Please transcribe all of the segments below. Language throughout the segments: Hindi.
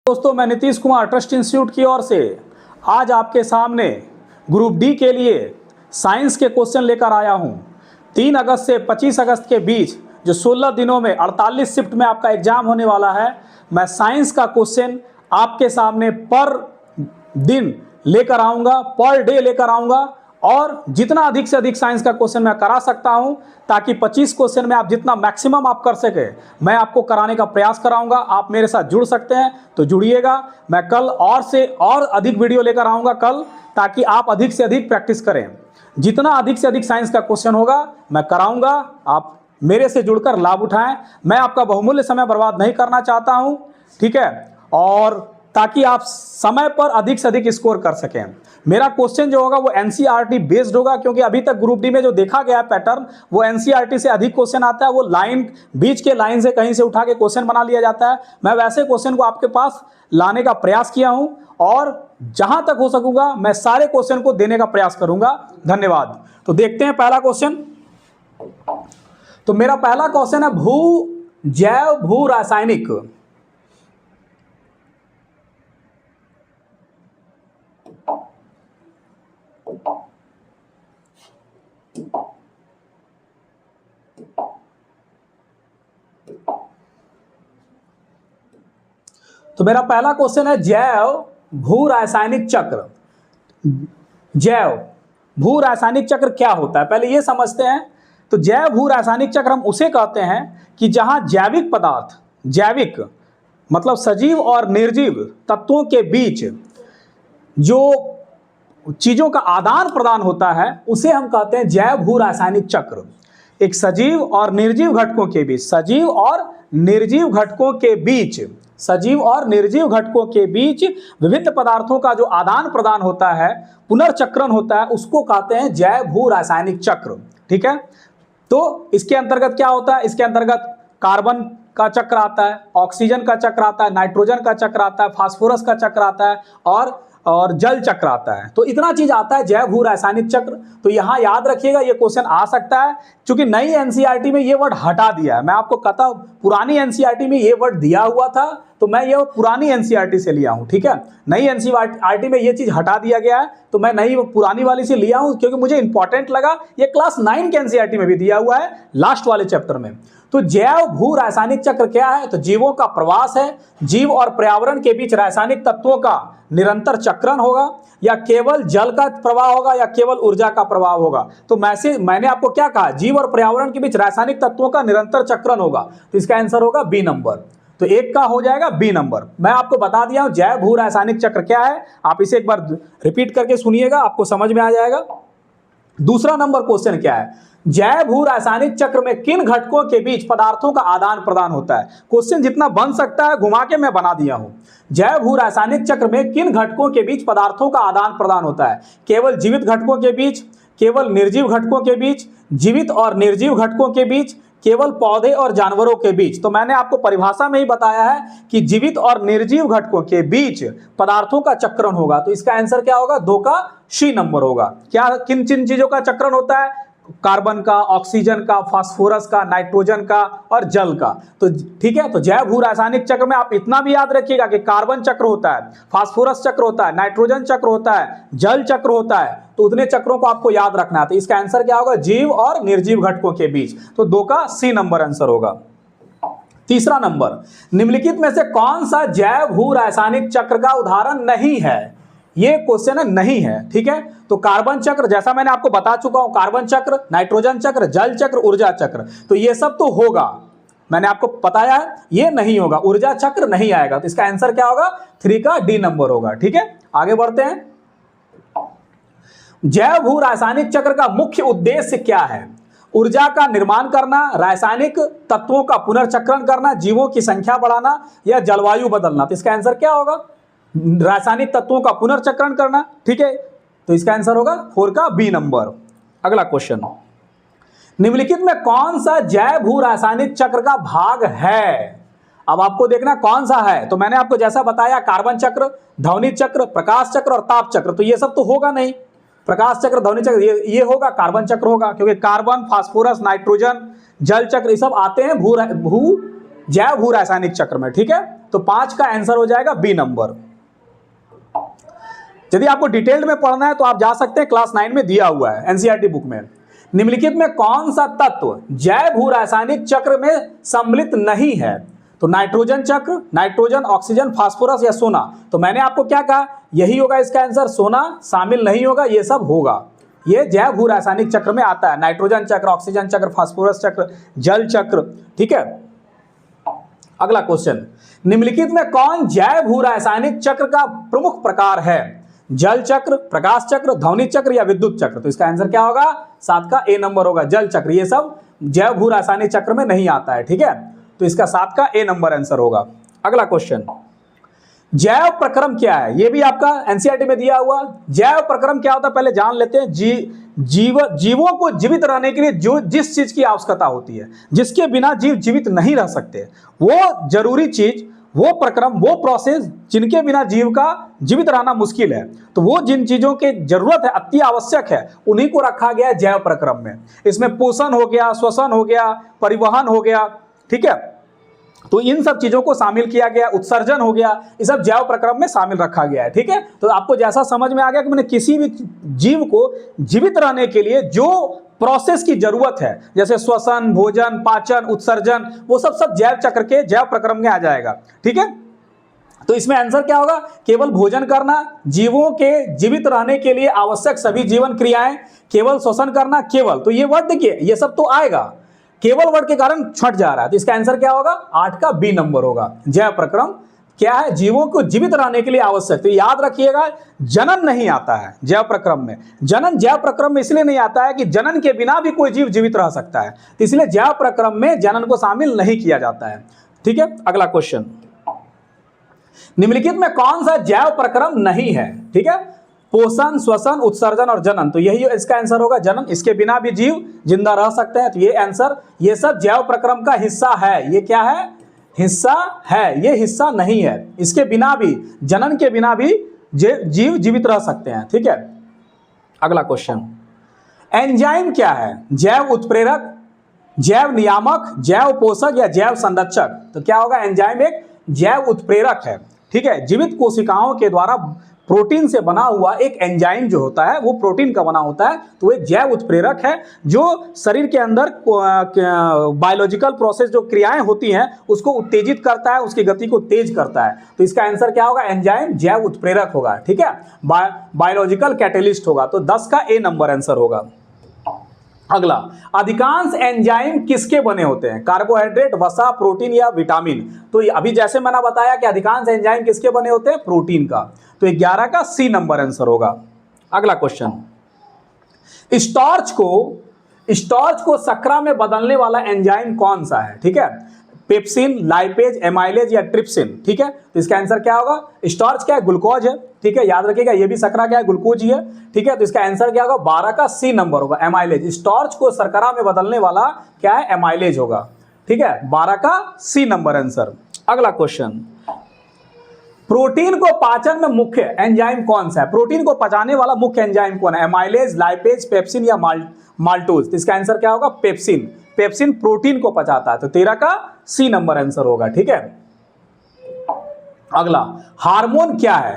दोस्तों, मैं नीतीश कुमार ट्रस्ट इंस्टीट्यूट की ओर से आज आपके सामने ग्रुप डी के लिए साइंस के क्वेश्चन लेकर आया हूं। 3 अगस्त से 25 अगस्त के बीच जो 16 दिनों में 48 शिफ्ट में आपका एग्जाम होने वाला है, मैं साइंस का क्वेश्चन आपके सामने पर दिन लेकर आऊँगा, पर डे लेकर आऊँगा और जितना अधिक से अधिक साइंस का क्वेश्चन मैं करा सकता हूं ताकि 25 क्वेश्चन में आप जितना मैक्सिमम आप कर सके मैं आपको कराने का प्रयास कराऊंगा। आप मेरे साथ जुड़ सकते हैं तो जुड़िएगा। मैं कल और से और अधिक वीडियो लेकर आऊंगा कल, ताकि आप अधिक से अधिक प्रैक्टिस करें। जितना अधिक से अधिक साइंस का क्वेश्चन होगा मैं कराऊंगा, आप मेरे से जुड़कर लाभ उठाएं। मैं आपका बहुमूल्य समय बर्बाद नहीं करना चाहता हूं, ठीक है, और ताकि आप समय पर अधिक से अधिक स्कोर कर सकें। मेरा क्वेश्चन जो होगा वो एनसीईआरटी बेस्ड होगा, क्योंकि अभी तक ग्रुप डी में जो देखा गया है पैटर्न वो एनसीईआरटी से अधिक क्वेश्चन आता है। वो लाइन बीच के लाइन से कहीं से उठा के क्वेश्चन बना लिया जाता है। मैं वैसे क्वेश्चन को आपके पास लाने का प्रयास किया हूं और जहां तक हो सकूंगा मैं सारे क्वेश्चन को देने का प्रयास करूंगा। धन्यवाद। तो देखते हैं पहला क्वेश्चन। तो मेरा पहला क्वेश्चन है जैव भू रासायनिक। तो मेरा पहला क्वेश्चन है जैव भू रासायनिक चक्र। जैव भू रासायनिक चक्र क्या होता है, पहले ये समझते हैं। तो जैव भू रासायनिक चक्र हम उसे कहते हैं कि जहां जैविक पदार्थ, जैविक मतलब सजीव और निर्जीव तत्वों के बीच जो चीजों का आदान प्रदान होता है उसे हम कहते हैं जैव भू रासायनिक चक्र। एक सजीव और निर्जीव घटकों के बीच, सजीव और निर्जीव घटकों के बीच, सजीव और निर्जीव घटकों के बीच विभिन्न पदार्थों का जो आदान प्रदान होता है, पुनर्चक्रण होता है, उसको कहते हैं जैव भू रासायनिक चक्र। ठीक है, तो इसके अंतर्गत क्या होता है? इसके अंतर्गत कार्बन का चक्र आता है, ऑक्सीजन का चक्र आता है, नाइट्रोजन का चक्र आता है, फास्फोरस का चक्र आता है और जल चक्र आता है। तो इतना चीज आता है जैव भू रासायनिक चक्र। तो यहां याद रखिएगा, ये क्वेश्चन आ सकता है, क्योंकि नई एनसीईआरटी में ये वर्ड हटा दिया है। मैं आपको कहता हूं पुरानी एनसीईआरटी में ये वर्ड दिया हुआ था, तो मैं ये पुरानी एनसीईआरटी से लिया हूं। ठीक है, नई एनसीईआरटी में ये चीज हटा दिया गया है, तो मैं नई पुरानी वाली से लिया हूं क्योंकि मुझे इंपॉर्टेंट लगा। ये क्लास 9 के एनसीईआरटी में भी दिया हुआ है लास्ट वाले चैप्टर में। तो जैव भू रासायनिक चक्र क्या है? तो जीवों का प्रवास है, जीव और पर्यावरण के बीच रासायनिक तत्वों का निरंतर चक्रण होगा, या केवल जल का प्रवाह होगा, या केवल ऊर्जा का प्रवाह होगा। तो मैंने आपको क्या कहा? जीव और पर्यावरण के बीच रासायनिक तत्वों का निरंतर चक्रण होगा, तो इसका आंसर होगा बी नंबर। तो एक का हो जाएगा बी नंबर। मैं आपको बता दिया हूं जैव भू रासायनिक चक्र क्या है, आप इसे एक बार रिपीट करके सुनिएगा, आपको समझ में आ जाएगा। दूसरा नंबर क्वेश्चन क्या है? जैव भू रासायनिक चक्र में किन घटकों के बीच पदार्थों का आदान प्रदान होता है? क्वेश्चन जितना बन सकता है घुमा के मैं बना दिया हूं। जैव भू रासायनिक चक्र में किन घटकों के बीच पदार्थों का आदान प्रदान होता है? केवल जीवित घटकों के बीच, केवल निर्जीव घटकों के बीच, जीवित और निर्जीव घटकों के बीच, केवल पौधे और जानवरों के बीच। तो मैंने आपको परिभाषा में ही बताया है कि जीवित और निर्जीव घटकों के बीच पदार्थों का चक्रण होगा। तो इसका आंसर क्या होगा? 2 का सी नंबर होगा। क्या किन किन चीजों का चक्रण होता है? कार्बन का, ऑक्सीजन का, फास्फोरस का, नाइट्रोजन का और जल का। तो ठीक है, तो जैव भू रासायनिक चक्र में आप इतना भी याद रखिएगा कि कार्बन चक्र होता है, फास्फोरस चक्र होता है, नाइट्रोजन चक्र होता है, जल चक्र होता है। तो उतने चक्रों को आपको याद रखना है। तो इसका आंसर क्या होगा? जीव और निर्जीव घटकों के बीच। तो 2 का सी नंबर आंसर होगा। तीसरा नंबर, निम्नलिखित में से कौन सा जैव भू रासायनिक चक्र का उदाहरण नहीं है? ये क्वेश्चन है नहीं है। ठीक है, तो कार्बन चक्र जैसा मैंने आपको बता चुका हूं, कार्बन चक्र, नाइट्रोजन चक्र, जल चक्र, ऊर्जा चक्र, तो ये सब तो होगा, मैंने आपको बताया है। ये नहीं होगा, ऊर्जा चक्र नहीं आएगा। तो इसका आंसर क्या होगा? 3 का डी नंबर होगा। ठीक है, आगे बढ़ते हैं। जैव भू रासायनिक चक्र का मुख्य उद्देश्य क्या है? ऊर्जा का निर्माण करना, रासायनिक तत्वों का पुनर्चक्रण करना, जीवों की संख्या बढ़ाना, या जलवायु बदलना। तो इसका आंसर क्या होगा? रासायनिक तत्वों का पुनर्चक्रण करना। ठीक है, तो इसका आंसर होगा 4 का बी नंबर। अगला क्वेश्चन, निम्नलिखित में कौन सा जैव भू रासायनिक चक्र का भाग है? अब आपको देखना कौन सा है। तो मैंने आपको जैसा बताया, कार्बन चक्र, ध्वनि चक्र, प्रकाश चक्र और ताप चक्र। तो ये सब तो होगा नहीं। प्रकाश चक्र, ध्वनि चक्र ये होगा, कार्बन चक्र होगा, क्योंकि कार्बन, फास्फोरस, नाइट्रोजन, जल चक्र ये सब आते हैं जैव भू रासायनिक चक्र में। ठीक है, तो 5 का आंसर हो जाएगा बी नंबर। यदि आपको डिटेल्ड में पढ़ना है तो आप जा सकते हैं, क्लास 9 में दिया हुआ है एनसीईआरटी बुक में। निम्नलिखित में कौन सा तत्व जैव भू रासायनिक चक्र में सम्मिलित नहीं है? तो नाइट्रोजन चक्र, नाइट्रोजन, ऑक्सीजन, फास्फोरस या सोना। तो मैंने आपको क्या कहा, यही होगा इसका आंसर, सोना शामिल नहीं होगा, ये सब होगा। ये जैव भू रासायनिक चक्र में आता है, नाइट्रोजन चक्र, ऑक्सीजन चक्र, फास्फोरस चक्र, जल चक्र। ठीक है, अगला क्वेश्चन, निम्नलिखित में कौन जैव भू रासायनिक चक्र का प्रमुख प्रकार है? जल चक्र, प्रकाश चक्र, ध्वनि चक्र या विद्युत चक्र। तो इसका आंसर क्या होगा? 7 का ए नंबर होगा, जल चक्र। ये सब जैव भू रासायनिक चक्र में नहीं आता है। ठीक है, तो इसका 7 का ए नंबर आंसर होगा। अगला क्वेश्चन, जैव प्रक्रम क्या है? ये भी आपका एनसीईआरटी में दिया हुआ। जैव प्रक्रम क्या होता है पहले जान लेते हैं। जीवों को जीवित रहने के लिए जो जिस चीज की आवश्यकता होती है, जिसके बिना जीव जीवित नहीं रह सकते, वो जरूरी चीज, वो प्रक्रम, वो प्रोसेस जिनके बिना जीव का जीवित रहना मुश्किल है, तो वो जिन चीजों की जरूरत है, अति आवश्यक है, उन्हीं को रखा गया है जैव प्रक्रम में। इसमें पोषण हो गया, श्वसन हो गया, परिवहन हो गया। ठीक है, तो इन सब चीजों को शामिल किया गया, उत्सर्जन हो गया, ये सब जैव प्रक्रम में शामिल रखा गया है। ठीक है, तो आपको जैसा समझ में आ गया कि मैंने किसी भी जीव को जीवित रहने के लिए जो प्रोसेस की जरूरत है, जैसे श्वसन, भोजन, पाचन, उत्सर्जन, वो सब जैव चक्र के जैव प्रक्रम में आ जाएगा। ठीक है, तो इसमें आंसर क्या होगा? केवल भोजन करना, जीवों के जीवित रहने के लिए आवश्यक सभी जीवन क्रियाएं, केवल श्वसन करना, केवल। तो ये वर्ड देखिए, ये सब तो आएगा, केवल वर्ड के कारण छट जा रहा है। तो इसका आंसर क्या होगा? 8 का बी नंबर होगा। जैव प्रक्रम क्या है? जीवों को जीवित रहने के लिए आवश्यक। तो याद रखिएगा, जनन नहीं आता है जैव प्रक्रम में। जनन जैव प्रक्रम में इसलिए नहीं आता है कि जनन के बिना भी कोई जीव जीवित रह सकता है, तो इसलिए जैव प्रक्रम में जनन को शामिल नहीं किया जाता है। ठीक है, अगला क्वेश्चन, निम्नलिखित में कौन सा जैव प्रक्रम नहीं है? ठीक है, पोषण, श्वसन, उत्सर्जन और जनन। तो यही इसका आंसर होगा, जनन। इसके बिना भी जीव जिंदा रह सकते हैं। तो ये आंसर, ये सब जैव प्रक्रम का हिस्सा है। ये क्या है? हिस्सा है, ये हिस्सा नहीं है। इसके बिना भी, जनन के बिना भी जीव जीवित रह सकते हैं। ठीक है, अगला क्वेश्चन, एंजाइम क्या है? जैव उत्प्रेरक, जैव नियामक, जैव पोषक या जैव संरक्षक। तो क्या होगा? एंजाइम एक जैव उत्प्रेरक है। ठीक है, जीवित कोशिकाओं के द्वारा प्रोटीन से बना हुआ एक एंजाइम जो होता है वो प्रोटीन का बना होता है, तो एक जैव उत्प्रेरक है जो शरीर के अंदर बायोलॉजिकल प्रोसेस जो क्रियाएं होती हैं उसको उत्तेजित करता है, उसकी गति को तेज करता है। तो इसका आंसर क्या होगा? एंजाइम जैव उत्प्रेरक होगा। ठीक है, बायोलॉजिकल कैटेलिस्ट होगा। तो 10 का ए नंबर आंसर होगा। अगला, अधिकांश एंजाइम किसके बने होते हैं? कार्बोहाइड्रेट, वसा, प्रोटीन या विटामिन। तो अभी जैसे मैंने बताया कि अधिकांश एंजाइम किसके बने होते हैं? प्रोटीन का। तो 11 का सी नंबर आंसर होगा। अगला क्वेश्चन, स्टार्च को शर्करा में बदलने वाला एंजाइम कौन सा है? ठीक है, पेप्सिन, लाइपेज, एमाइलेज या ट्रिप्सिन। ठीक है, तो इसका आंसर क्या होगा? स्टार्च क्या है? ग्लूकोज है। ठीक है, याद रखिएगा, ये भी शर्करा क्या है? ग्लूकोज ही है। ठीक है, तो इसका आंसर क्या होगा? 12 का सी नंबर होगा, एमाइलेज। स्टार्च को शर्करा में बदलने वाला क्या है? एमाइलेज होगा। ठीक है, 12 का सी नंबर आंसर। अगला क्वेश्चन, प्रोटीन को पाचन में मुख्य एंजाइम कौन सा है? प्रोटीन को पचाने वाला मुख्य एंजाइम कौन है? एमाइलेज, लाइपेज, पेप्सिन या माल्टोज। तो इसका आंसर क्या होगा? पेप्सिन। पेप्सिन प्रोटीन को पचाता है। तो 13 का सी नंबर आंसर होगा। ठीक है, अगला, हार्मोन क्या है?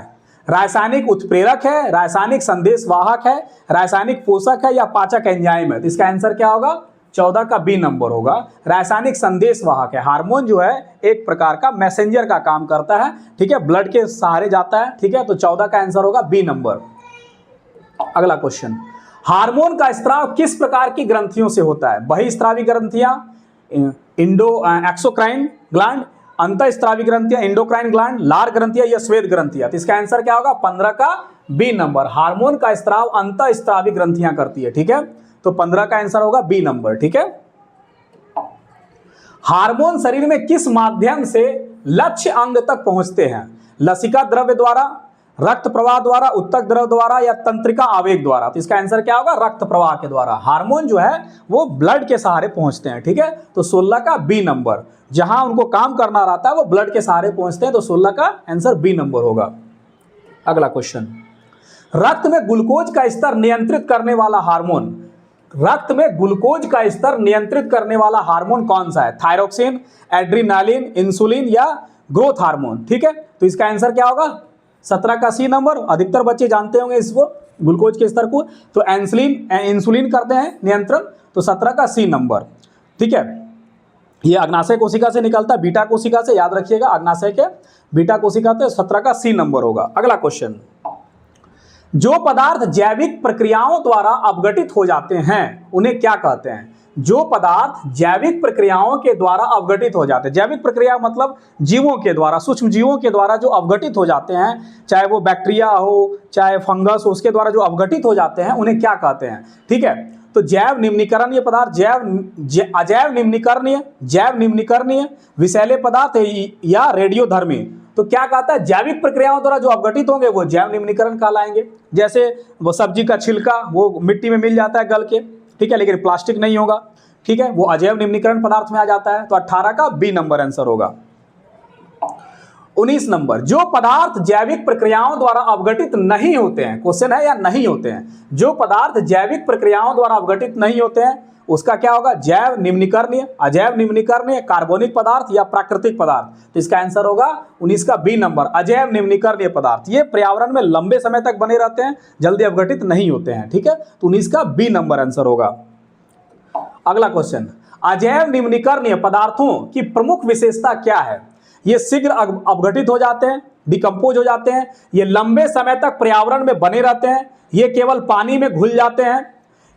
रासायनिक उत्प्रेरक है, रासायनिक संदेशवाहक है, रासायनिक पोषक है या पाचक एंजाइम है? तो इसका आंसर क्या होगा? 14 का बी नंबर होगा। रासायनिक संदेशवाहक है। हार्मोन जो है एक प्रकार का मैसेंजर का काम करता है। ठीक है, ब्लड के सहारे जाता है। ठीक है, तो 14 का आंसर होगा बी नंबर। अगला क्वेश्चन, हार्मोन का स्त्राव किस प्रकार की ग्रंथियों से होता है? बहिस्त्रावी ग्रंथियां, एक्सोक्राइन ग्लैंड, अंतःस्त्रावी ग्रंथियां, एंडोक्राइन ग्लैंड, लार ग्रंथियां या श्वेत ग्रंथियां। तो इसका आंसर क्या होगा? 15 का बी नंबर। हार्मोन का स्त्राव अंतःस्त्रावी ग्रंथियां करती है। ठीक है, तो 15 का आंसर होगा बी नंबर। ठीक है, हार्मोन शरीर में किस माध्यम से लक्ष्य अंग तक पहुंचते हैं? लसिका द्रव्य द्वारा, रक्त प्रवाह द्वारा, उत्तक द्रव्य द्वारा या तंत्रिका आवेग द्वारा। तो इसका आंसर क्या होगा? रक्त प्रवाह के द्वारा। हार्मोन जो है वो ब्लड के सहारे पहुंचते हैं। ठीक है, तो 16 का बी नंबर। जहां उनको काम करना रहता है वो ब्लड के सहारे पहुंचते हैं। तो 16 का आंसर बी नंबर होगा। अगला क्वेश्चन, रक्त में ग्लूकोज का स्तर नियंत्रित करने वाला हार्मोन, रक्त में ग्लूकोज का स्तर नियंत्रित करने वाला हार्मोन कौन सा है? थायरोक्सिन, एड्रीनालिन, इंसुलिन या ग्रोथ हार्मोन, ठीक है। तो इसका आंसर क्या होगा? 17 का सी नंबर। अधिकतर बच्चे जानते होंगे इसको, ग्लूकोज के स्तर को। तो इंसुलिन करते हैं नियंत्रण, तो 17 का सी नंबर, ठीक है। ये अग्नाशय कोशिका से निकलता है, बीटा कोशिका से, याद रखिएगा, अग्नाशय के बीटा कोशिका से, 17 का सी नंबर होगा। अगला क्वेश्चन, जो पदार्थ जैविक प्रक्रियाओं द्वारा अपघटित हो जाते हैं उन्हें क्या कहते हैं? जो पदार्थ जैविक प्रक्रियाओं के द्वारा अपघटित हो जाते हैं, जैविक प्रक्रिया मतलब जीवों के द्वारा, सूक्ष्म जीवों के द्वारा जो अपघटित हो जाते हैं, चाहे वो बैक्टीरिया हो चाहे फंगस हो, उसके द्वारा जो अपघटित हो जाते हैं उन्हें क्या कहते हैं? ठीक है, तो जैव निम्नीकरणीय पदार्थ, अजैव निम्नीकरणीय, जैव निम्नीकरणीय, विषैले पदार्थ या रेडियोधर्मी। तो क्या कहता है? जैविक प्रक्रियाओं द्वारा जो अपघटित होंगे वो जैव निम्नीकरण कहलाएंगे। जैसे वो सब्जी का छिलका वो मिट्टी में मिल जाता है गल के, ठीक है, लेकिन प्लास्टिक नहीं होगा, ठीक है, वो अजैव निम्नीकरण पदार्थ में आ जाता है। तो 18 का बी नंबर आंसर होगा। 19 नंबर, जो पदार्थ जैविक प्रक्रियाओं द्वारा अपघटित नहीं होते हैं, क्वेश्चन है या नहीं होते हैं, जो पदार्थ जैविक प्रक्रियाओं द्वारा अपघटित नहीं होते हैं उसका क्या होगा? जैव निम्नीकरणीय, अजैव निम्नीकरणीय, कार्बनिक पदार्थ या प्राकृतिक पदार्थ। तो इसका आंसर होगा 19 का बी नंबर, अजैव निम्नीकरणीय पदार्थ। ये पर्यावरण में लंबे समय तक बने रहते हैं, जल्दी अपघटित नहीं होते हैं, ठीक है। तो 19 का बी नंबर आंसर होगा। अगला क्वेश्चन, अजैव निम्नीकरणीय पदार्थों की प्रमुख विशेषता क्या है? ये शीघ्र अपघटित हो जाते हैं, डिकम्पोज हो जाते हैं, ये लंबे समय तक पर्यावरण में बने रहते हैं, ये केवल पानी में घुल जाते हैं,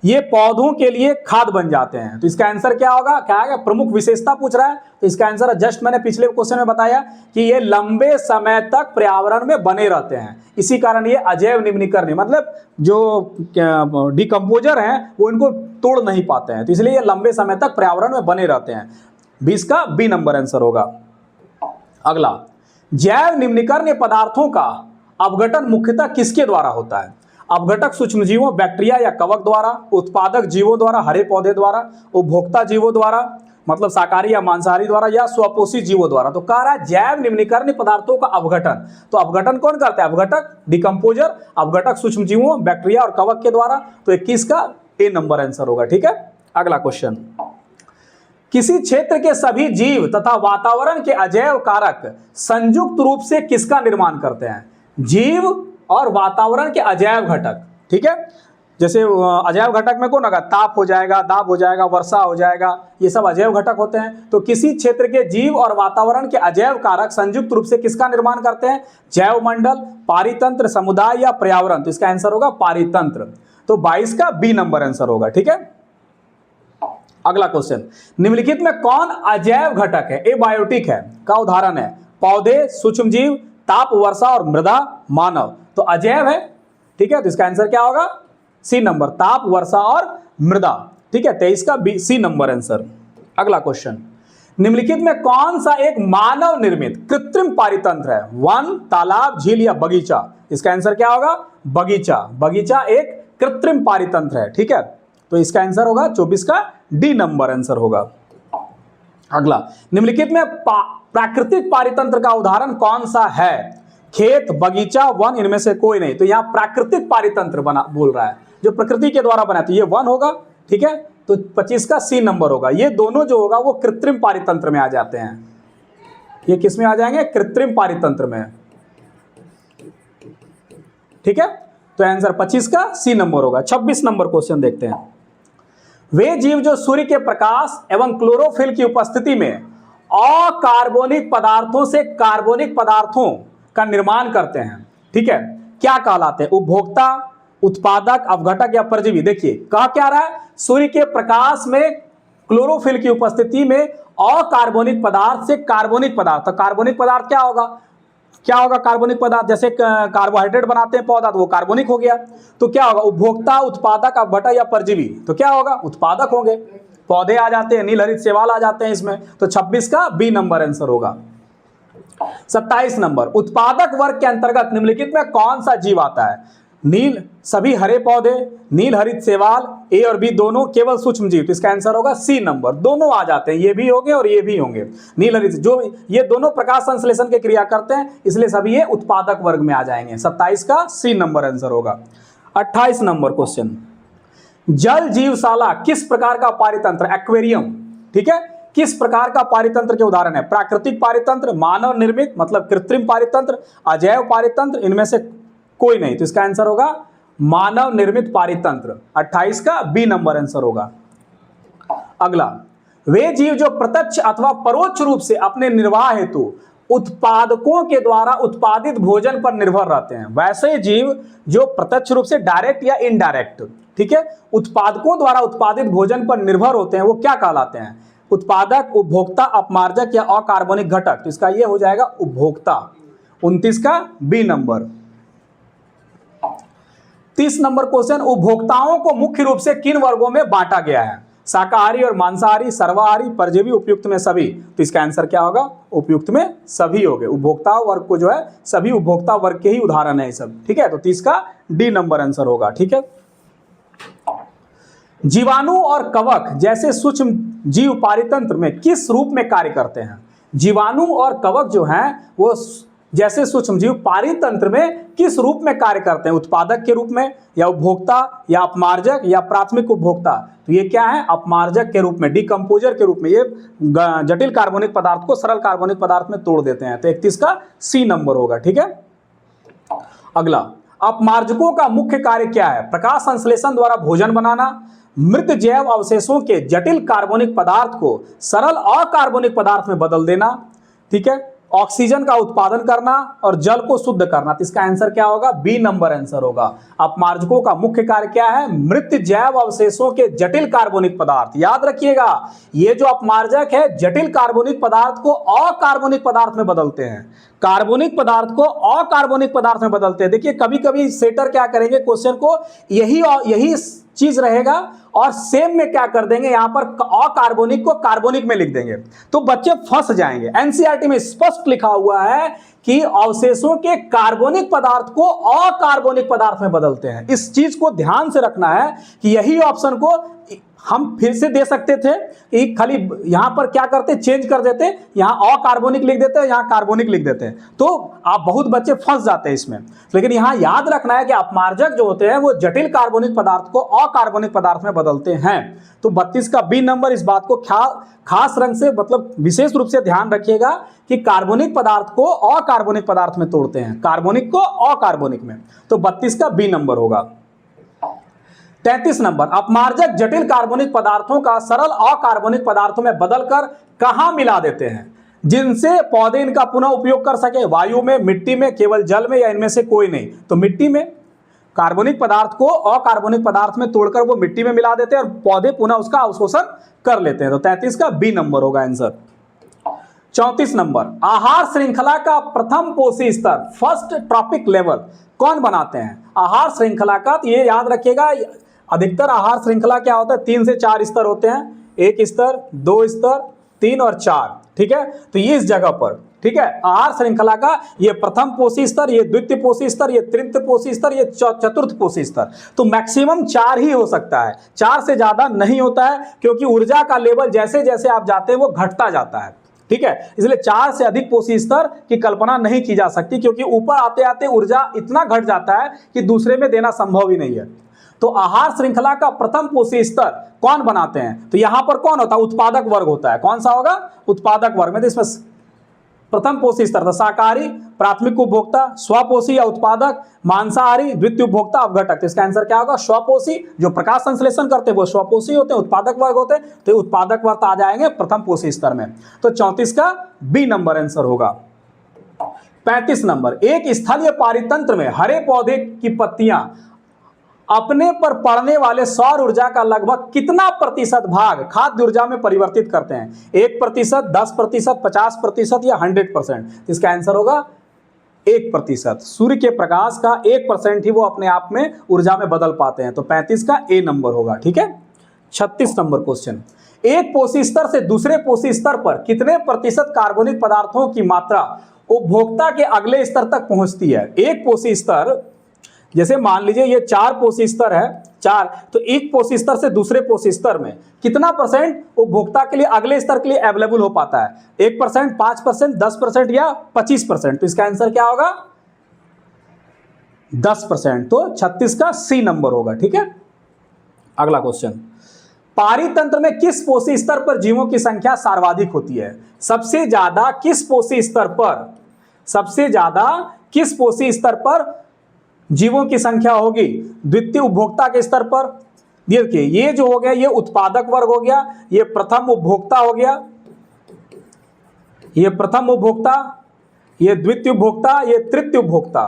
ये पौधों के लिए खाद बन जाते हैं। तो इसका आंसर क्या होगा? क्या है? प्रमुख विशेषता पूछ रहा है, तो इसका आंसर जस्ट मैंने पिछले क्वेश्चन में बताया कि ये लंबे समय तक पर्यावरण में बने रहते हैं, इसी कारण ये अजैव निम्नीकरणीय, मतलब जो डिकम्पोजर हैं वो इनको तोड़ नहीं पाते हैं, तो इसलिए ये लंबे समय तक पर्यावरण में बने रहते हैं। 20 का बी नंबर आंसर होगा। अगला, जैव निम्नीकरणीय पदार्थों का अपघटन मुख्यतः किसके द्वारा होता है? अपघटक सूक्ष्मजीवों, बैक्टीरिया या कवक द्वारा, उत्पादक जीवों द्वारा, हरे पौधे द्वारा, उपभोक्ता जीवों द्वारा मतलब शाकाहारी या मांसाहारी द्वारा, या स्वपोषी जीवों द्वारा। तो कह रहा है जैव निम्नीकरणीय पदार्थों का अपघटन। तो अपघटन कौन करता है? अपघटक, डिकम्पोजर, अपघटक सूक्ष्मजीवों, बैक्टीरिया और कवक के द्वारा। तो 21 का ए नंबर आंसर होगा, ठीक है। अगला क्वेश्चन, किसी क्षेत्र के सभी जीव तथा वातावरण के अजैव कारक संयुक्त रूप से किसका निर्माण करते हैं? जीव और वातावरण के अजैव घटक, ठीक है। जैसे अजैव घटक में कौन होगा? ताप हो जाएगा, दाब हो जाएगा, वर्षा हो जाएगा, ये सब अजैव घटक होते हैं। तो किसी क्षेत्र के जीव और वातावरण के अजैव कारक संयुक्त रूप से किसका निर्माण करते हैं? जैव मंडल, पारितंत्र, समुदाय या पर्यावरण। तो इसका आंसर होगा पारितंत्र। तो 22 का बी नंबर आंसर होगा, ठीक है। अगला क्वेश्चन, निम्नलिखित में कौन अजैव घटक है? एबायोटिक है का उदाहरण है? पौधे, सूक्ष्मजीव, ताप, वर्षा और मृदा, मानव। तो अजैव है, ठीक है। तो इसका आंसर क्या होगा? सी नंबर, ताप, वर्षा और मृदा, ठीक है। 23 का बी सी नंबर आंसर। अगला क्वेश्चन, निम्नलिखित में कौन सा एक मानव निर्मित कृत्रिम पारितंत्र है? वन, तालाब, झील या बगीचा। इसका आंसर क्या होगा? बगीचा। बगीचा एक कृत्रिम पारितंत्र है, ठीक है। तो इसका आंसर होगा 24 का डी नंबर आंसर होगा। अगला, निम्नलिखित में प्राकृतिक पारितंत्र का उदाहरण कौन सा है? खेत, बगीचा, वन, इनमें से कोई नहीं। तो यहाँ प्राकृतिक पारितंत्र बना बोल रहा है, जो प्रकृति के द्वारा बना। तो ये वन होगा, ठीक है। तो 25 का सी नंबर होगा। ये दोनों जो होगा वो कृत्रिम पारितंत्र में आ जाते हैं। ये किस में आ जाएंगे? कृत्रिम पारितंत्र में, ठीक है। तो आंसर 25 का सी नंबर होगा। 26 नंबर क्वेश्चन देखते हैं, वे जीव जो सूर्य के प्रकाश एवं क्लोरोफिल की उपस्थिति में अकार्बनिक पदार्थों से कार्बनिक पदार्थों का निर्माण करते हैं, ठीक है, क्या कहलाते हैं? उपभोक्ता, उत्पादक, अपघटक या परजीवी। देखिए कहा क्या रहा है? सूर्य के प्रकाश में क्लोरोफिल की उपस्थिति में अकार्बनिक पदार्थ से कार्बनिक पदार्थ। तो कार्बनिक पदार्थ क्या होगा? क्या होगा कार्बनिक पदार्थ? जैसे कार्बोहाइड्रेट बनाते हैं पौधा, तो वो कार्बनिक हो गया। तो क्या होगा? उपभोक्ता, उत्पादक, अपघटक या परजीवी। तो क्या होगा? उत्पादक होंगे, पौधे आ जाते हैं, नील हरित शैवाल आ जाते हैं इसमें। तो 26 का बी नंबर आंसर होगा। 27 नंबर, उत्पादक वर्ग के अंतर्गत निम्नलिखित में कौन सा जीव आता है? नील, सभी हरे पौधे, नील हरित शैवाल, ए और बी दोनों, केवल सूक्ष्म जीव। तो इसका आंसर होगा सी नंबर। दोनों आ जाते हैं, ये भी होंगे और ये भी होंगे। नील हरित, जो ये दोनों प्रकाश संश्लेषण की क्रिया करते हैं, इसलिए सभी ये उत्पादक वर्ग में आ जाएंगे। 27 का सी नंबर आंसर होगा। 28 नंबर क्वेश्चन, जल जीवशाला किस प्रकार का पारितंत्र? एक्वेरियम, ठीक है। किस प्रकार का पारितंत्र के उदाहरण है? प्राकृतिक पारितंत्र, मानव निर्मित मतलब कृत्रिम पारितंत्र, अजैव पारितंत्र, इनमें से कोई नहीं। तो इसका आंसर होगा मानव निर्मित पारितंत्र। 28 का बी नंबर आंसर होगा। अगला, वे जीव जो प्रत्यक्ष अथवा परोक्ष रूप से अपने निर्वाह हेतु उत्पादकों के द्वारा उत्पादित भोजन पर निर्भर रहते हैं। वैसे जीव जो प्रत्यक्ष रूप से डायरेक्ट या इनडायरेक्ट, ठीक है, उत्पादकों द्वारा उत्पादित भोजन पर निर्भर होते हैं, वो क्या कहलाते हैं? उत्पादक, उपभोक्ता, अपमार्जक या अकार्बनिक घटक। तो इसका ये हो जाएगा उपभोक्ता। 29 का बी नंबर। 30 नंबर क्वेश्चन, उपभोक्ताओं को मुख्य रूप से किन वर्गों में बांटा गया है? शाकाहारी और मांसाहारी, सर्वाहारी, परजीवी, उपयुक्त में सभी। तो इसका आंसर क्या होगा? उपयुक्त में सभी हो गए। उपभोक्ता वर्ग को जो है सभी उपभोक्ता वर्ग के ही उदाहरण है ये सब, ठीक है। तो 30 का डी नंबर आंसर होगा, ठीक है। जीवाणु और कवक जैसे सूक्ष्म जीव पारितंत्र में किस रूप में कार्य करते हैं? जीवाणु और कवक जो हैं वो जैसे सूक्ष्म जीव पारितंत्र में किस रूप में कार्य करते हैं? उत्पादक के रूप में, या उपभोक्ता, या अपमार्जक, या प्राथमिक उपभोक्ता। तो ये क्या है? अपमार्जक के रूप में, डिकम्पोजर के रूप में। ये जटिल कार्बनिक पदार्थ को सरल कार्बनिक पदार्थ में तोड़ देते हैं। तो 31 का सी नंबर होगा, ठीक है। अगला, अपमार्जकों का मुख्य कार्य क्या है? प्रकाश संश्लेषण द्वारा भोजन बनाना, मृत जैव अवशेषों के जटिल कार्बनिक पदार्थ को सरल अकार्बनिक पदार्थ में बदल देना, ठीक है, ऑक्सीजन का उत्पादन करना और जल को शुद्ध करना। तो इसका आंसर क्या होगा? बी नंबर आंसर होगा। अपमार्जकों का मुख्य कार्य क्या है? मृत जैव अवशेषों के जटिल कार्बनिक पदार्थ। याद रखिएगा, ये जो अपमार्जक है जटिल कार्बनिक पदार्थ को अकार्बनिक पदार्थ में बदलते हैं, कार्बनिक पदार्थ को अकार्बनिक पदार्थ में बदलते हैं। देखिए कभी कभी सेटर क्या करेंगे, क्वेश्चन को यही चीज रहेगा और सेम में क्या कर देंगे, यहां पर अकार्बनिक को कार्बनिक में लिख देंगे, तो बच्चे फंस जाएंगे। एनसीईआरटी में स्पष्ट लिखा हुआ है कि अवशेषों के कार्बनिक पदार्थ को अकार्बनिक पदार्थ में बदलते हैं। इस चीज को ध्यान से रखना है कि यही ऑप्शन को हम फिर से दे सकते थे कि खाली यहां पर क्या करते, चेंज कर देते, यहां अकार्बनिक लिख देते, यहां कार्बनिक लिख देते, तो आप बहुत बच्चे फंस जाते हैं इसमें। लेकिन यहां याद रखना है कि अपमार्जक जो होते हैं वो जटिल कार्बनिक पदार्थ को अकार्बनिक पदार्थ में बदलते हैं। तो 32 का बी नंबर। इस बात को खास रंग से मतलब विशेष रूप से ध्यान रखिएगा कि कार्बनिक पदार्थ को अकार्बनिक पदार्थ में तोड़ते हैं, कार्बनिक को अकार्बनिक में। तो 32 का बी नंबर होगा। 33 नंबर, अपमार्जक जटिल कार्बनिक पदार्थों का सरल अकार्बनिक पदार्थों में बदलकर कहां मिला देते हैं जिनसे पौधे इनका पुनः उपयोग कर सके? वायु में, मिट्टी में, केवल जल में, या इनमें से कोई नहीं? तो मिट्टी में। कार्बनिक पदार्थ को अकार्बनिक पदार्थ में तोड़कर वो मिट्टी में मिला देते हैं और पौधे पुनः उसका अवशोषण कर लेते हैं। तो 33 का बी नंबर होगा आंसर। 34 नंबर, आहार श्रृंखला का प्रथम पोषी स्तर, फर्स्ट ट्रॉपिक लेवल, कौन बनाते हैं? आहार श्रृंखला का, तो ये याद रखिएगा, अधिकतर आहार श्रृंखला क्या होता है, 3 से 4 स्तर होते हैं। 1 स्तर, 2 स्तर, 3 और 4, ठीक है। तो ये इस जगह पर, ठीक है, आहार श्रृंखला का ये प्रथम पोषी स्तर, ये द्वितीय पोषी स्तर, ये तृतीय पोषी स्तर, ये चतुर्थ पोषी स्तर। तो मैक्सिमम 4 ही हो सकता है, 4 से ज्यादा नहीं होता है, क्योंकि ऊर्जा का लेवल जैसे जैसे आप जाते हैं वो घटता जाता है, ठीक है। इसलिए 4 से अधिक पोषी स्तर की कल्पना नहीं की जा सकती, क्योंकि ऊपर आते आते ऊर्जा इतना घट जाता है कि दूसरे में देना संभव ही नहीं है। तो आहार श्रृंखला का प्रथम पोषी स्तर कौन बनाते हैं? तो यहां पर कौन होता है? उत्पादक वर्ग होता है। कौन सा होगा? उत्पादक वर्ग में। तो इसमें प्रथम पोषी स्तर था शाकाहारी, प्राथमिक उपभोक्ता, स्वपोषी या उत्पादक, मांसाहारी, द्वितीय उपभोक्ता, अवघटक। तो इसका आंसर क्या होगा? स्वपोषी। जो प्रकाश संश्लेषण करते हैं वो स्वपोषी होते हैं, उत्पादक वर्ग होते हैं, तो उत्पादक वर्ग आ जाएंगे प्रथम पोषी स्तर में। तो 34 का बी नंबर आंसर होगा। 35 नंबर, एक स्थलीय पारितंत्र में हरे पौधे की पत्तियां अपने पर पड़ने वाले सौर ऊर्जा का लगभग कितना प्रतिशत भाग खाद्य ऊर्जा में परिवर्तित करते हैं? 1%, 10%, 50% या 100%? इसका आंसर होगा 1%। सूर्य के प्रकाश का 1% ही वो अपने आप में ऊर्जा में बदल पाते हैं। तो 35 का ए नंबर होगा, ठीक है। 36 नंबर क्वेश्चन, एक पोषी स्तर से दूसरे पोषी स्तर पर कितने प्रतिशत कार्बनिक पदार्थों की मात्रा उपभोक्ता के अगले स्तर तक पहुंचती है? एक पोषी स्तर, जैसे मान लीजिए ये 4 पोषी स्तर है, 4, तो एक पोषी स्तर से दूसरे पोषी स्तर में कितना परसेंट उपभोक्ता के लिए अगले स्तर के लिए अवेलेबल हो पाता है? 1%, 5%, 10% या 25%? तो इसका आंसर क्या होगा? 10%। तो 36 का सी नंबर होगा, ठीक है। अगला क्वेश्चन, पारितंत्र में किस पोषी स्तर पर जीवों की संख्या सर्वाधिक होती है? सबसे ज्यादा किस पोषी स्तर पर, सबसे ज्यादा किस पोषी स्तर पर जीवों की संख्या होगी? द्वितीय उपभोक्ता के स्तर पर। देखिए ये जो हो गया ये उत्पादक वर्ग हो गया, ये प्रथम उपभोक्ता हो गया, ये प्रथम उपभोक्ता, ये द्वितीय उपभोक्ता, ये तृतीय उपभोक्ता,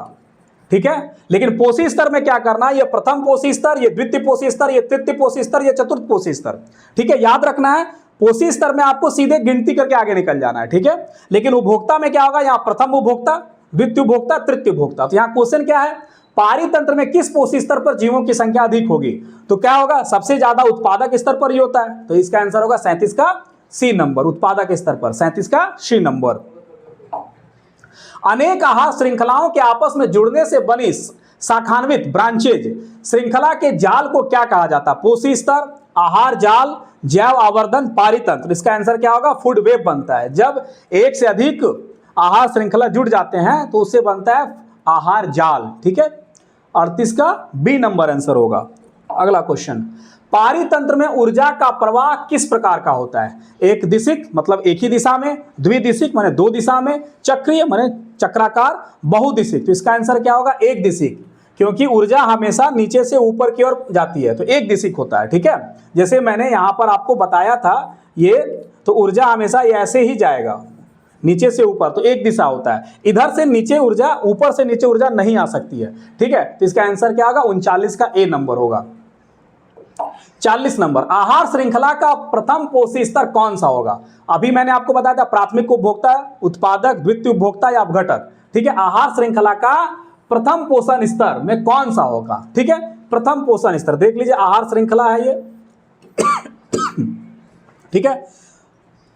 ठीक है। लेकिन पोषी स्तर में क्या करना है? ये प्रथम पोषी स्तर, ये द्वितीय पोषी स्तर, ये तृतीय पोषी स्तर, ये चतुर्थ पोषी स्तर, ठीक है। याद रखना है पोषी स्तर में आपको सीधे गिनती करके आगे निकल जाना है, ठीक है। लेकिन उपभोक्ता में क्या होगा? यहाँ प्रथम उपभोक्ता, द्वितीय उपभोक्ता, तृतीय उपभोक्ता। तो यहाँ क्वेश्चन क्या है? पारितंत्र में किस पोषी स्तर पर जीवों की संख्या अधिक होगी? तो क्या होगा? सबसे ज्यादा उत्पादक स्तर पर ही होता है, तो इसका आंसर होगा 37 का सी नंबर, उत्पादक स्तर पर 37 का सी नंबर। अनेक आहार श्रृंखलाओं के आपस में जुड़ने से बनी शाखान्वित ब्रांचेज श्रृंखला के जाल को क्या कहा जाता है? पोषी स्तर, आहार जाल, जैव आवर्धन, पारितंत्र। इसका आंसर क्या होगा? फूड वेब बनता है। जब एक से अधिक आहार श्रृंखला जुड़ जाते हैं तो उससे बनता है आहार जाल, ठीक है। 38 का बी नंबर आंसर होगा। अगला क्वेश्चन, पारितंत्र में ऊर्जा का प्रवाह किस प्रकार का होता है? एक दिशिक मतलब एक ही दिशा में, द्विदिशिक माने दो दिशा में, चक्रीय माने चक्राकार, बहुदिशिक। तो इसका आंसर क्या होगा? एक दिशिक, क्योंकि ऊर्जा हमेशा नीचे से ऊपर की ओर जाती है तो एक दिशिक होता है, ठीक है। जैसे मैंने यहां पर आपको बताया था ये, तो ऊर्जा हमेशा ऐसे ही जाएगा नीचे से ऊपर, तो एक दिशा होता है। इधर से नीचे ऊर्जा, ऊपर से नीचे ऊर्जा नहीं आ सकती है, ठीक है। तो इसका आंसर क्या होगा? 39 का ए नंबर होगा। 40 नंबर, आहार श्रृंखला का प्रथम पोषी स्तर कौन सा होगा? अभी मैंने आपको बताया था प्राथमिक उपभोक्ता, उत्पादक, द्वितीय उपभोक्ता या अपघटक, ठीक है। आहार श्रृंखला का प्रथम पोषण स्तर में कौन सा होगा? ठीक है, प्रथम पोषण स्तर देख लीजिए, आहार श्रृंखला है ये, ठीक है,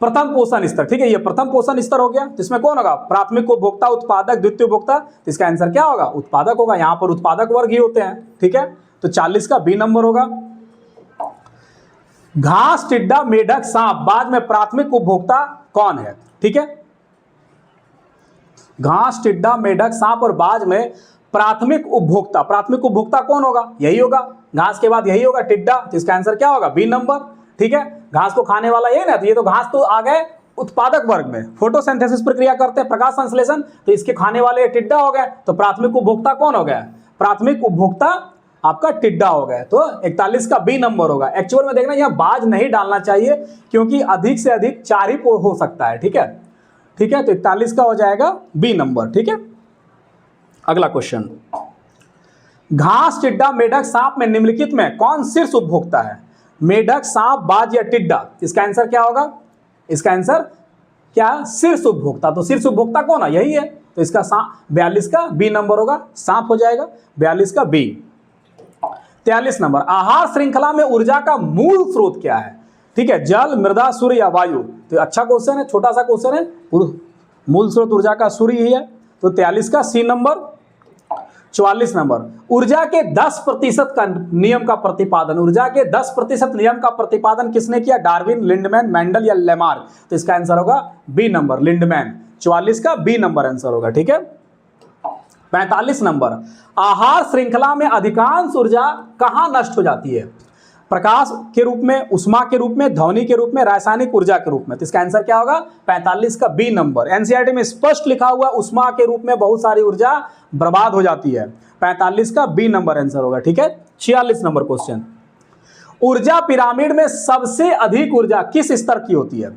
प्रथम पोषण स्तर, ठीक है। ये प्रथम पोषण स्तर हो गया, इसमें कौन होगा? प्राथमिक उपभोक्ता, उत्पादक, द्वितीय उपभोक्ता। इसका आंसर क्या होगा? उत्पादक होगा। यहां पर उत्पादक वर्ग ही होते हैं, ठीक है। तो 40 का बी नंबर होगा। घास, टिड्डा, मेढक, सांप बाद में प्राथमिक उपभोक्ता कौन है? ठीक है, घास, टिड्डा, मेढक, सांप और बाज में प्राथमिक उपभोक्ता, प्राथमिक उपभोक्ता कौन होगा? यही होगा, घास के बाद यही होगा टिड्डा। तो इसका आंसर क्या होगा? बी नंबर, ठीक है। घास को खाने वाला ये ना, तो ये तो घास तो आ गए उत्पादक वर्ग में, फोटोसिंथेसिस प्रक्रिया करते हैं, प्रकाश संश्लेषण, तो इसके खाने वाले टिड्डा हो गए। तो प्राथमिक उपभोक्ता कौन हो गया? प्राथमिक उपभोक्ता आपका टिड्डा हो गया। तो 41 का बी नंबर होगा। एक्चुअल में देखना यह बाज नहीं डालना चाहिए क्योंकि अधिक से अधिक 4 ही हो सकता है, ठीक है, ठीक है। तो 41 का हो जाएगा बी नंबर, ठीक है। अगला क्वेश्चन, घास, टिड्डा, मेढक, सांप में निम्नलिखित में कौन शीर्ष उपभोक्ता है? मेढक, सांप, बाज या टिड्डा? इसका आंसर क्या होगा? इसका आंसर क्या? शीर्ष उपभोक्ता। तो शीर्ष उपभोक्ता कौन है? यही है। तो इसका 42 का बी नंबर होगा, सांप हो जाएगा। 42 का बी। 43 नंबर, आहार श्रृंखला में ऊर्जा का मूल स्रोत क्या है? ठीक है, जल, मृदा, सूर्य या वायु? तो अच्छा क्वेश्चन है, छोटा सा क्वेश्चन है। मूल स्रोत ऊर्जा का सूर्य ही है। तो 43 का सी नंबर। 44 नंबर, ऊर्जा के 10% का नियम का प्रतिपादन, ऊर्जा के 10% नियम का प्रतिपादन किसने किया? डार्विन, लिंडमैन, मेंडल या लेमार्क? तो इसका आंसर होगा बी नंबर, लिंडमैन। 44 का बी नंबर आंसर होगा, ठीक है। 45 नंबर, आहार श्रृंखला में अधिकांश ऊर्जा कहां नष्ट हो जाती है? प्रकाश के रूप में, उष्मा के रूप में, ध्वनि के रूप में, रासायनिक ऊर्जा के रूप में? तो इसका आंसर क्या होगा? 45 का बी नंबर। एनसीईआरटी में स्पष्ट लिखा हुआ उष्मा के रूप में बहुत सारी ऊर्जा बर्बाद हो जाती है। 45 का बी नंबर आंसर होगा, ठीक है। 46 नंबर क्वेश्चन, ऊर्जा पिरामिड में सबसे अधिक ऊर्जा किस स्तर की होती है?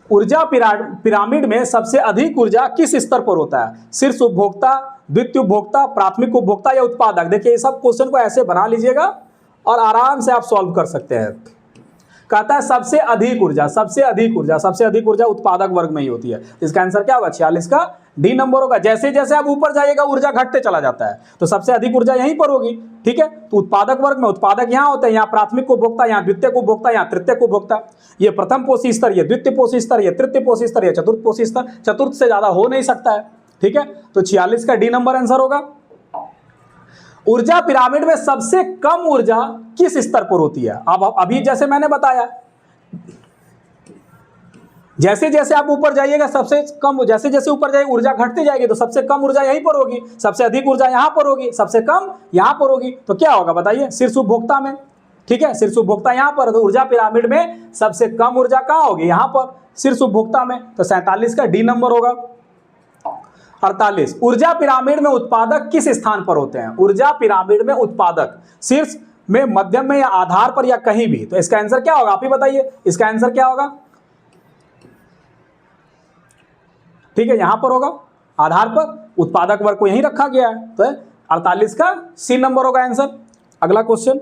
ऊर्जा पिरामिड में सबसे अधिक ऊर्जा किस स्तर पर होता है? शीर्ष उपभोक्ता, द्वितीय उपभोक्ता, प्राथमिक उपभोक्ता या उत्पादक? देखिए ये सब क्वेश्चन को ऐसे बना लीजिएगा और आराम से आप सॉल्व कर सकते हैं। कहता है सबसे अधिक ऊर्जा, सबसे अधिक ऊर्जा, सबसे अधिक ऊर्जा उत्पादक वर्ग में ही होती है। इसका आंसर क्या होगा? 46 का डी नंबर होगा। जैसे जैसे आप ऊपर जाइएगा ऊर्जा घटते चला जाता है, तो सबसे अधिक ऊर्जा यहीं पर होगी, ठीक है। तो उत्पादक वर्ग में उत्पादक यहाँ होते हैं, यहाँ प्राथमिक उपभोक्ता, यहाँ द्वितीय उपभोक्ता, यहाँ तृतीय उपभोक्ता। ये प्रथम पोषी स्तर, ये द्वितीय पोषी स्तर, ये तृतीय पोषी स्तर, ये चतुर्थ पोषी स्तर। चतुर्थ से ज्यादा हो नहीं सकता है, ठीक है। तो 46 का डी नंबर आंसर होगा। ऊर्जा पिरामिड में सबसे कम ऊर्जा किस स्तर पर होती है? अब अभी जैसे मैंने बताया, जैसे जैसे आप ऊपर जाइएगा सबसे कम, जैसे जैसे ऊपर जाएगी ऊर्जा घटती जाएगी, तो सबसे कम ऊर्जा यहीं पर होगी, सबसे अधिक ऊर्जा यहां पर होगी, सबसे कम यहां पर होगी। तो क्या होगा बताइए? शीर्ष उपभोक्ता में, ठीक है, शीर्ष उपभोक्ता यहाँ पर, तो ऊर्जा पिरामिड में सबसे कम ऊर्जा कहाँ होगी, यहाँ पर शीर्ष उपभोक्ता में, तो 47 का डी नंबर होगा। 48, ऊर्जा पिरामिड में उत्पादक किस स्थान पर होते हैं? ऊर्जा पिरामिड में उत्पादक शीर्ष में, मध्यम में, या आधार पर, या कहीं भी। तो इसका आंसर क्या होगा, आप ही बताइए, इसका आंसर क्या होगा? ठीक है, यहां पर होगा, आधार पर, उत्पादक वर्ग को यहीं रखा गया है, तो 48 का सी नंबर होगा आंसर। अगला क्वेश्चन,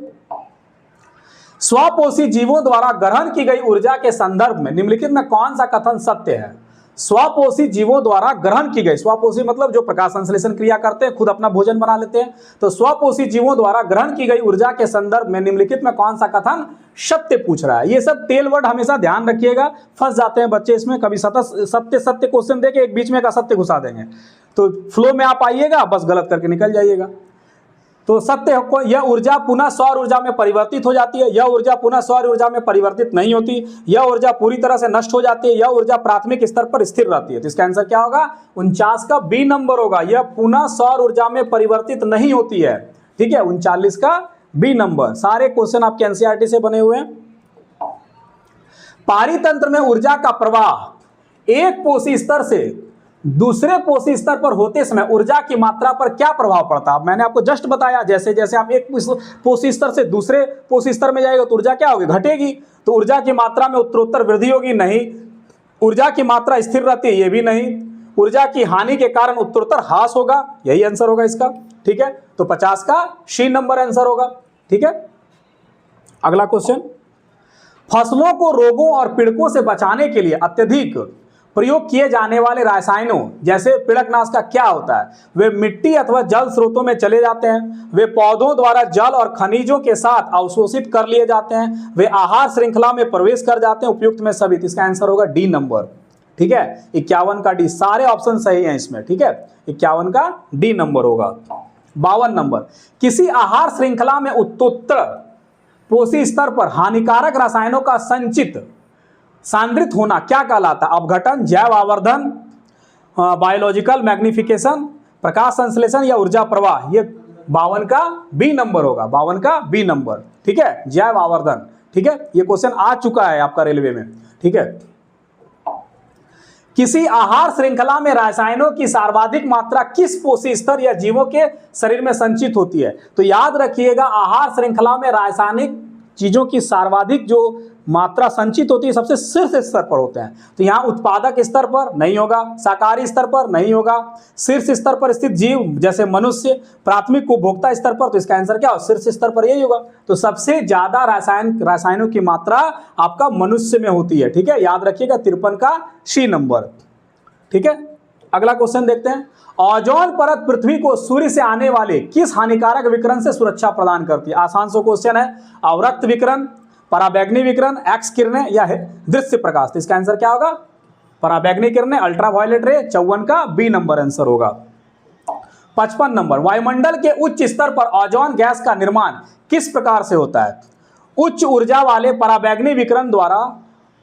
स्वपोषी जीवों द्वारा ग्रहण की गई ऊर्जा के संदर्भ में निम्नलिखित में कौन सा कथन सत्य है? स्वपोषी जीवों द्वारा ग्रहण की गई, स्वपोषी मतलब जो प्रकाश संश्लेषण क्रिया करते हैं, खुद अपना भोजन बना लेते हैं, तो स्वपोषी जीवों द्वारा ग्रहण की गई ऊर्जा के संदर्भ में निम्नलिखित में कौन सा कथन सत्य पूछ रहा है? ये सब टेल वर्ड हमेशा ध्यान रखिएगा, फंस जाते हैं बच्चे इसमें, कभी सत्य सत्य क्वेश्चन देके एक बीच में एक असत्य घुसा देंगे, तो फ्लो में आप आइएगा, बस गलत करके निकल जाइएगा। तो सत्य, यह ऊर्जा पुनः सौर ऊर्जा में परिवर्तित हो जाती है, यह ऊर्जा पुनः सौर ऊर्जा में परिवर्तित नहीं होती, यह ऊर्जा पूरी तरह से नष्ट हो जाती है, यह ऊर्जा प्राथमिक स्तर पर स्थिर रहती है। तो इसका आंसर क्या होगा? 49 का बी नंबर होगा, यह पुनः सौर ऊर्जा में परिवर्तित नहीं होती है। ठीक है, 39 का बी नंबर। सारे क्वेश्चन आपके एनसीईआरटी से बने हुए हैं। पारितंत्र में ऊर्जा का प्रवाह एक पोषी स्तर से दूसरे पोषी स्तर पर होते समय ऊर्जा की मात्रा पर क्या प्रभाव पड़ता है? मैंने आपको जस्ट बताया, जैसे जैसे आप एक पोषी स्तर से दूसरे पोषी स्तर में जाएगा तो ऊर्जा क्या होगी? घटेगी। तो ऊर्जा की मात्रा में उत्तरोत्तर वृद्धि होगी? नहीं। ऊर्जा की मात्रा स्थिर रहती है? ये भी नहीं। ऊर्जा की हानि के कारण उत्तरोत्तर ह्रास होगा? यही आंसर होगा इसका। ठीक है, तो 50 का सी नंबर आंसर होगा। ठीक है, अगला क्वेश्चन, फसलों को रोगों और पीड़कों से बचाने के लिए अत्यधिक प्रयोग किए जाने वाले रासायनों जैसे पीड़कनाश का क्या होता है? वे मिट्टी अथवा जल स्रोतों में चले जाते हैं, वे पौधों द्वारा जल और खनिजों के साथ अवशोषित कर लिए जाते हैं, वे आहार श्रृंखला में प्रवेश कर जाते हैं, उपयुक्त में सभी। इसका आंसर होगा डी नंबर। ठीक है, 51 का डी, सारे ऑप्शन सही हैं इसमें। ठीक है, 51 का डी नंबर होगा। 52 नंबर, किसी आहार श्रृंखला में उत्तरोत्तर पोषी स्तर पर हानिकारक रसायनों का संचित सांद्रित होना क्या कहलाता है? अपघटन, जैव आवर्धन, बायोलॉजिकल मैग्निफिकेशन, प्रकाश संश्लेषण, या ऊर्जा प्रवाह? ये 52 का बी नंबर होगा। 52 का बी नंबर। ठीक है, जैव आवर्धन। ठीक है, ये क्वेश्चन आ चुका है आपका रेलवे में। ठीक है, किसी आहार श्रृंखला में रसायनों की सर्वाधिक मात्रा किस पोषी स्तर या जीवों के शरीर में संचित होती है? तो याद रखिएगा, आहार श्रृंखला में रासायनिक चीजों की सर्वाधिक जो मात्रा संचित होती है सबसे शीर्ष स्तर पर होते हैं। तो यहाँ उत्पादक स्तर पर नहीं होगा, शाकाहारी स्तर पर नहीं होगा, शीर्ष स्तर पर स्थित जीव जैसे मनुष्य, प्राथमिक उपभोक्ता स्तर पर। तो इसका आंसर क्या होगा? शीर्ष स्तर पर यही होगा। तो सबसे ज्यादा रसायनों की मात्रा आपका मनुष्य में होती है। ठीक है, याद रखिएगा, 53 का सी नंबर। ठीक है, अगला क्वेश्चन देखते हैं, ओजोन परत पृथ्वी को सूर्य से आने वाले किस हानिकारक विकिरण से सुरक्षा प्रदान करती है? आसान सा क्वेश्चन है। अवरक्त विकिरण, पराबैंगनी विकिरण, एक्स किरणें, या है दृश्य प्रकाश? तो इसका आंसर क्या होगा? पराबैंगनी किरणें, अल्ट्रावायलेट रे। 54 का बी नंबर आंसर होगा। 55 नंबर, वायुमंडल के उच्च स्तर पर ओजोन गैस का निर्माण किस प्रकार से होता है? उच्च ऊर्जा वाले पराबैंगनी विकिरण द्वारा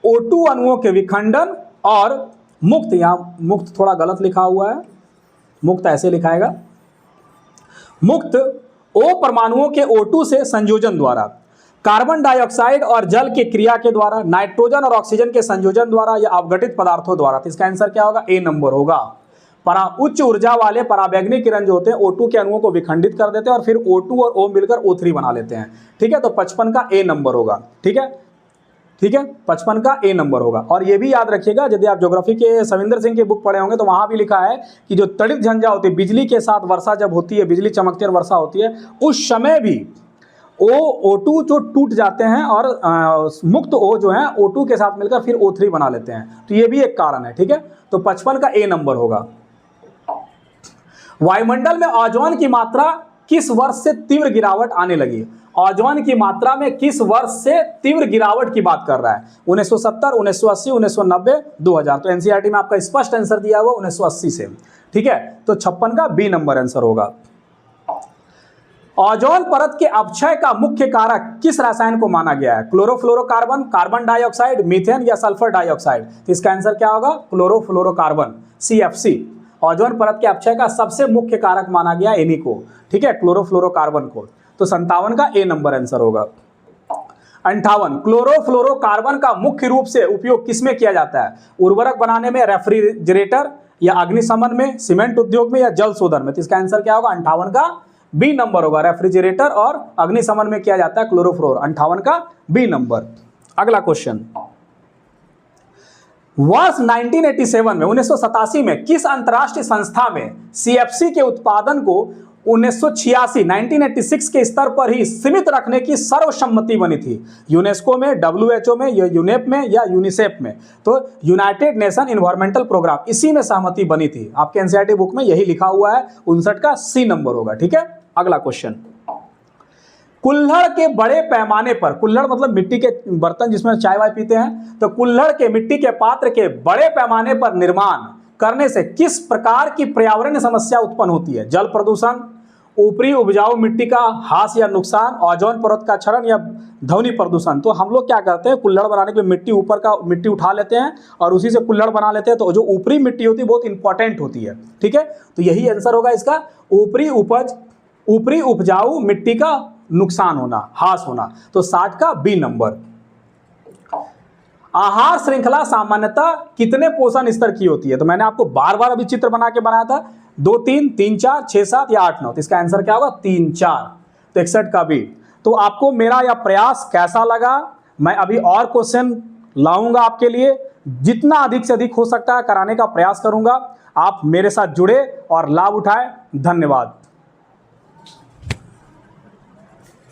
O2 अणुओं के विखंडन और मुक्त, यहां मुक्त थोड़ा गलत लिखा हुआ है, मुक्त ऐसे लिखाएगा, मुक्त O परमाणुओं के O2 से संयोजन द्वारा, कार्बन डाइऑक्साइड और जल की क्रिया के द्वारा, नाइट्रोजन और ऑक्सीजन के संयोजन द्वारा, या अपघटित पदार्थों द्वारा? तो इसका आंसर क्या होगा? ए नंबर होगा। उच्च ऊर्जा वाले पराबैंगनी किरण जो होते हैं O2 के अणुओं को विखंडित कर देते हैं और फिर O2 और O मिलकर O3 बना लेते हैं। ठीक है, तो 55 का ए नंबर होगा। ठीक है, ठीक है, 55 का ए नंबर होगा। और ये भी याद रखिएगा, यदि आप ज्योग्राफी के सविंदर सिंह की बुक पढ़े होंगे तो वहां भी लिखा है कि जो तड़ित झंझा होती है, बिजली के साथ वर्षा जब होती है, बिजली चमकती है और वर्षा होती है, उस समय भी O2 जो टूट जाते हैं और मुक्त O जो है O2 के साथ मिलकर फिर O3 बना लेते हैं। तो ये भी एक कारण है। ठीक है, तो 55 का ए नंबर होगा। वायुमंडल में ओजोन की मात्रा किस वर्ष से तीव्र गिरावट आने लगी? ओजोन की मात्रा में किस वर्ष से तीव्र गिरावट की बात कर रहा है? 1970, 1980, 1990, 2000? तो एनसीईआरटी में आपका स्पष्ट आंसर दिया हुआ 1980 से। ठीक है, तो 56 का बी नंबर आंसर होगा। ओजोन परत के अपक्षय का मुख्य कारक किस रसायन को माना गया है? क्लोरोफ्लोरोकार्बन, कार्बन डाइऑक्साइड, मीथेन, या सल्फर डाइऑक्साइड? तो इसका आंसर क्या होगा? Chlorofluorocarbon, CFC। ओजोन परत के अपक्षय का सबसे मुख्य कारक माना गया इन्हीं को। ठीक है, क्लोरोफ्लोरोकार्बन को। तो 57 का ए नंबर आंसर होगा। 58 क्लोरोफ्लोरोकार्बन का मुख्य रूप से उपयोग किसमें किया जाता है? उर्वरक बनाने में, रेफ्रिजरेटर या अग्निशमन में, सीमेंट उद्योग में या जल शोधन में? तो इसका आंसर क्या होगा? 58 का बी नंबर होगा। रेफ्रिजरेटर और अग्निशमन में किया जाता है क्लोरोफ्लोर। 58 का बी नंबर। अगला क्वेश्चन, वर्ष 1987 में 1987 में किस अंतरराष्ट्रीय संस्था में सीएफसी के उत्पादन को 1986 के स्तर पर ही सीमित रखने की सर्वसम्मति बनी थी? यूनेस्को में, डब्ल्यूएचओ में या यूनेप में या यूनिसेफ में? तो यूनाइटेड नेशन इन्वायरमेंटल प्रोग्राम, इसी में सहमति बनी थी। आपके एनसीईआरटी बुक में यही लिखा हुआ है। 59 का सी नंबर होगा। ठीक है, अगला क्वेश्चन, कुल्हड़ के बड़े पैमाने पर, कुल्हड़ मतलब मिट्टी के बर्तन जिसमें चाय वाय पीते हैं, तो कुल्हड़ के मिट्टी के पात्र के बड़े पैमाने पर निर्माण करने से किस प्रकार की पर्यावरणीय समस्या उत्पन्न होती है? जल प्रदूषण, ऊपरी उपजाऊ मिट्टी का ह्रास या नुकसान, ओजोन परत का क्षरण या ध्वनि प्रदूषण? तो हम लोग क्या करते हैं, कुल्हड़ बनाने के लिए मिट्टी ऊपर का मिट्टी उठा लेते हैं और उसी से कुल्हड़ बना लेते हैं। तो जो ऊपरी मिट्टी होती है बहुत इंपॉर्टेंट होती है। ठीक है, तो यही आंसर होगा इसका, ऊपरी उपजाऊ मिट्टी का नुकसान होना, ह्रास होना। तो 60 का बी नंबर। आहार श्रृंखला सामान्यतः कितने पोषण स्तर की होती है? तो मैंने आपको बार बार अभी चित्र बना के बनाया था, 2, 3, 3, 4, 6, 7 या 8, 9। तो इसका आंसर क्या होगा? 3, 4। तो 61 का बी। तो आपको मेरा यह प्रयास कैसा लगा? मैं अभी और क्वेश्चन लाऊंगा आपके लिए, जितना अधिक से अधिक हो सकता है कराने का प्रयास करूंगा। आप मेरे साथ जुड़े और लाभ उठाएं। धन्यवाद।